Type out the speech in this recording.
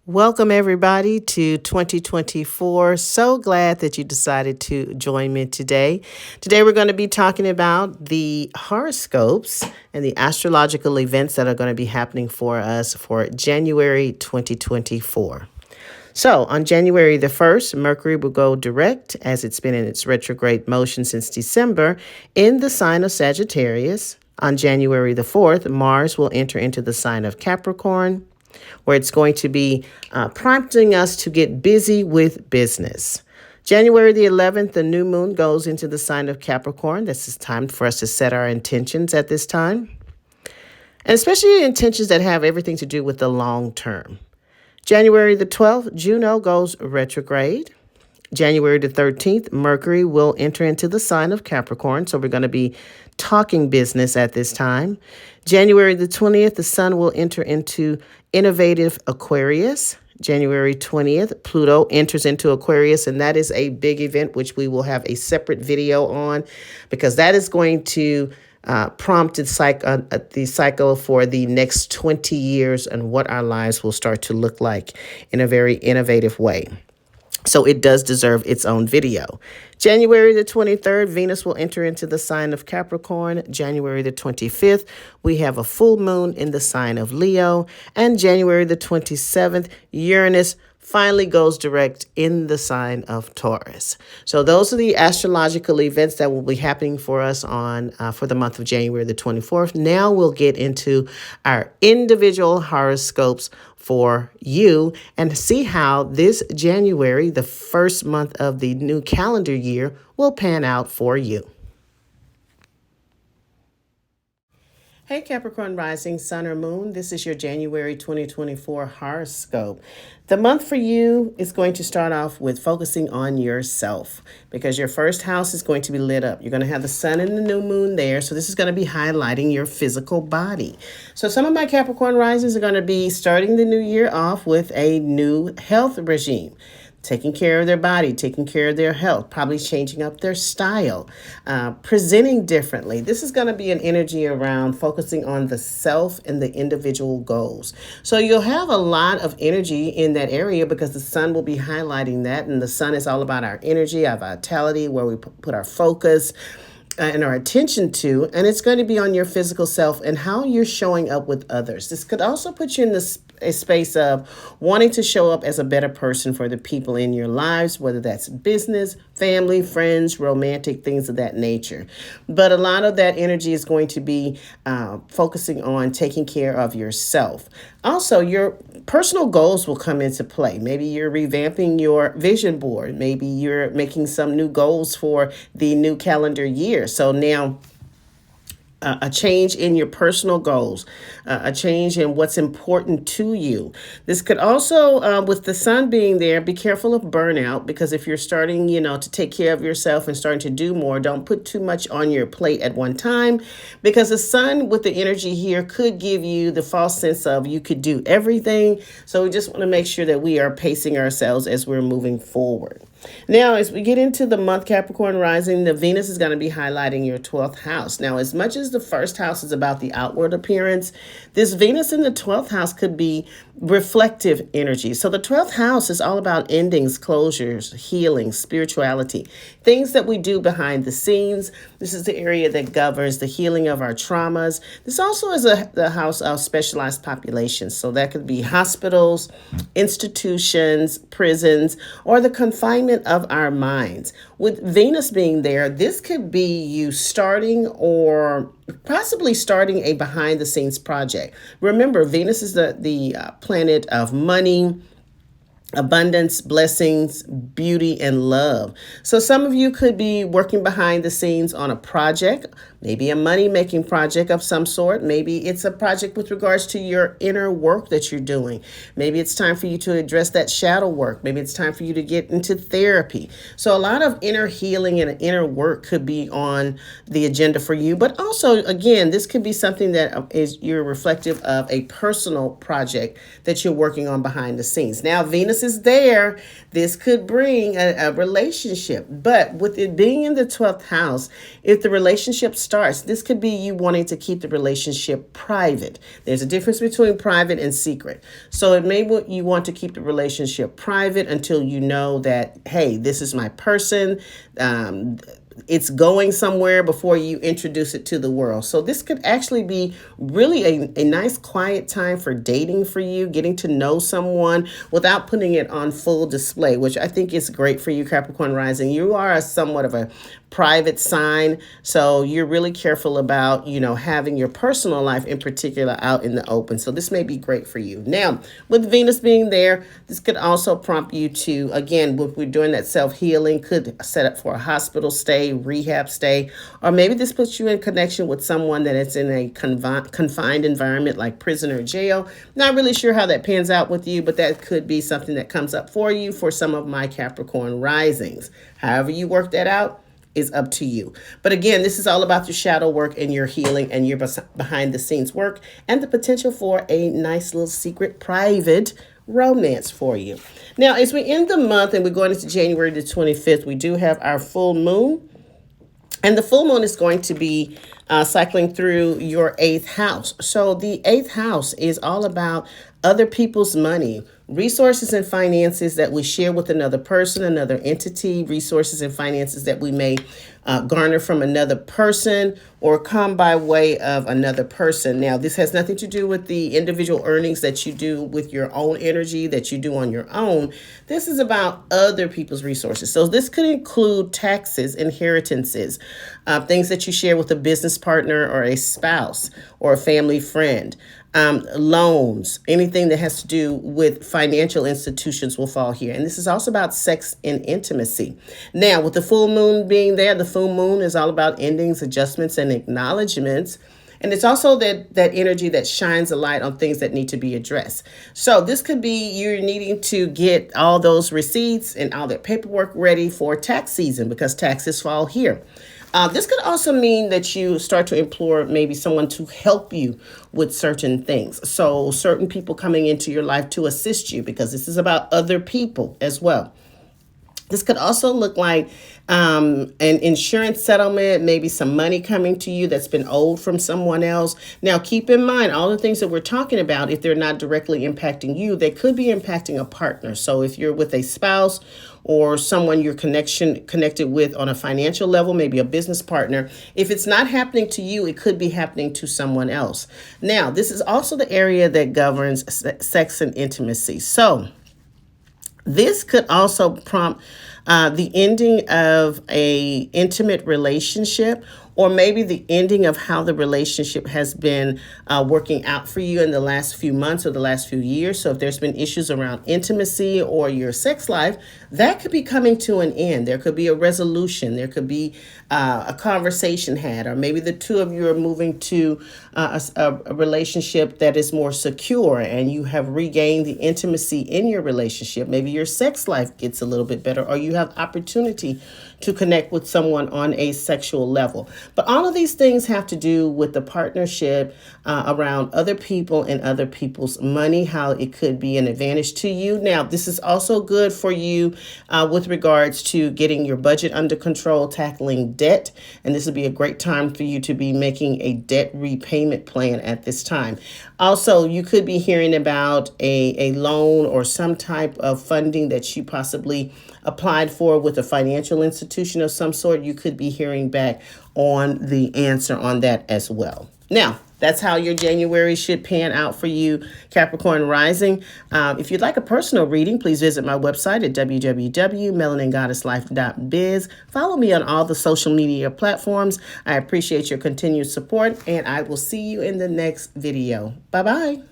Welcome, everybody, to 2024. So glad that you decided to join me today. Today, we're going to be talking about the horoscopes and the astrological events that are going to be happening for us for January 2024. So, on January the 1st, Mercury will go direct, as it's been in its retrograde motion since December, in the sign of Sagittarius. On January the 4th, Mars will enter into the sign of Capricorn, where it's going to be prompting us to get busy with business. January the 11th, the new moon goes into the sign of Capricorn. This is time for us to set our intentions at this time, and especially intentions that have everything to do with the long term. January the 12th, Juno goes retrograde. January the 13th, Mercury will enter into the sign of Capricorn. So we're going to be talking business at this time. January the 20th, the sun will enter into innovative Aquarius. January 20th, Pluto enters into Aquarius, and that is a big event, which we will have a separate video on, because that is going to prompt the cycle for the next 20 years and what our lives will start to look like in a very innovative way. So it does deserve its own video. January the 23rd, Venus will enter into the sign of Capricorn. January the 25th, we have a full moon in the sign of Leo. And January the 27th, Uranus finally goes direct in the sign of Taurus. So those are the astrological events that will be happening for us for the month of January the 24th. Now we'll get into our individual horoscopes for you and see how this January, the first month of the new calendar year, will pan out for you. Hey, Capricorn rising, sun or moon. This is your January 2024 horoscope. The month for you is going to start off with focusing on yourself, because your first house is going to be lit up. You're going to have the sun and the new moon there. So this is going to be highlighting your physical body. So some of my Capricorn risings are going to be starting the new year off with a new health regime. Taking care of their body, taking care of their health, probably changing up their style, presenting differently. This is going to be an energy around focusing on the self and the individual goals. So you'll have a lot of energy in that area because the sun will be highlighting that. And the sun is all about our energy, our vitality, where we put our focus and our attention to, and it's going to be on your physical self and how you're showing up with others. This could also put you in a space of wanting to show up as a better person for the people in your lives, whether that's business, family, friends, romantic, things of that nature. But a lot of that energy is going to be focusing on taking care of yourself. Also, your personal goals will come into play. Maybe you're revamping your vision board. Maybe you're making some new goals for the new calendar year. So now a change in your personal goals, a change in what's important to you. This could also, with the sun being there, be careful of burnout, because if you're starting, to take care of yourself and starting to do more, don't put too much on your plate at one time, because the sun with the energy here could give you the false sense of you could do everything. So we just want to make sure that we are pacing ourselves as we're moving forward. Now, as we get into the month Capricorn rising, the Venus is going to be highlighting your 12th house. Now, as much as the first house is about the outward appearance, this Venus in the 12th house could be reflective energy. So the 12th house is all about endings, closures, healing, spirituality, things that we do behind the scenes. This is the area that governs the healing of our traumas. This also is the house of specialized populations. So that could be hospitals, institutions, prisons, or the confinement of our minds. With Venus being there, this could be you starting or possibly starting a behind the scenes project. Remember, Venus is the planet of money, abundance, blessings, beauty, and love. So some of you could be working behind the scenes on a project, maybe a money-making project of some sort. Maybe it's a project with regards to your inner work that you're doing. Maybe it's time for you to address that shadow work. Maybe it's time for you to get into therapy. So a lot of inner healing and inner work could be on the agenda for you. But also, again, this could be something that is you're reflective of a personal project that you're working on behind the scenes. Now, Venus is there. This could bring a relationship. But with it being in the 12th house, if the relationship starts starts. This could be you wanting to keep the relationship private. There's a difference between private and secret. So it may be you want to keep the relationship private until you know that, hey, this is my person. It's going somewhere before you introduce it to the world. So this could actually be really a nice quiet time for dating for you, getting to know someone without putting it on full display, which I think is great for you, Capricorn rising. You are somewhat of a private sign, so you're really careful about, having your personal life in particular out in the open. So this may be great for you. Now, with Venus being there, this could also prompt you to, again, if we're doing that self-healing, could set up for a hospital stay, rehab stay, or maybe this puts you in connection with someone that is in a confined environment like prison or jail. Not really sure how that pans out with you, but that could be something that comes up for you for some of my Capricorn risings. However you work that out is up to you. But again, this is all about your shadow work and your healing and your behind the scenes work and the potential for a nice little secret private romance for you. Now, as we end the month and we're going into January the 25th, we do have our full moon. And the full moon is going to be cycling through your 8th house. So the 8th house is all about other people's money, resources and finances that we share with another person, another entity, resources and finances that we may garner from another person or come by way of another person. Now, this has nothing to do with the individual earnings that you do with your own energy that you do on your own. This is about other people's resources. So this could include taxes, inheritances, things that you share with a business partner or a spouse or a family friend. Loans, anything that has to do with financial institutions will fall here. And this is also about sex and intimacy. Now, with the full moon being there, the full moon is all about endings, adjustments, and acknowledgments. And it's also that energy that shines a light on things that need to be addressed. So this could be you're needing to get all those receipts and all that paperwork ready for tax season because taxes fall here. This could also mean that you start to implore maybe someone to help you with certain things. So certain people coming into your life to assist you because this is about other people as well. This could also look like an insurance settlement, maybe some money coming to you that's been owed from someone else. Now, keep in mind, all the things that we're talking about, if they're not directly impacting you, they could be impacting a partner. So if you're with a spouse or someone you're connected with on a financial level, maybe a business partner, if it's not happening to you, it could be happening to someone else. Now, this is also the area that governs sex and intimacy. So this could also prompt the ending of a intimate relationship, or maybe the ending of how the relationship has been working out for you in the last few months or the last few years. So if there's been issues around intimacy or your sex life, that could be coming to an end. There could be a resolution. There could be a conversation had, or maybe the two of you are moving to a relationship that is more secure and you have regained the intimacy in your relationship. Maybe your sex life gets a little bit better, or you have opportunity to connect with someone on a sexual level. But all of these things have to do with the partnership around other people and other people's money, how it could be an advantage to you. Now, this is also good for you with regards to getting your budget under control, tackling debt. And this would be a great time for you to be making a debt repayment plan at this time. Also, you could be hearing about a loan or some type of funding that you possibly applied for with a financial institution of some sort. You could be hearing back on the answer on that as well. Now, that's how your January should pan out for you, Capricorn rising. If you'd like a personal reading, please visit my website at www.melaningoddesslife.biz. Follow me on all the social media platforms. I appreciate your continued support, and I will see you in the next video. Bye-bye.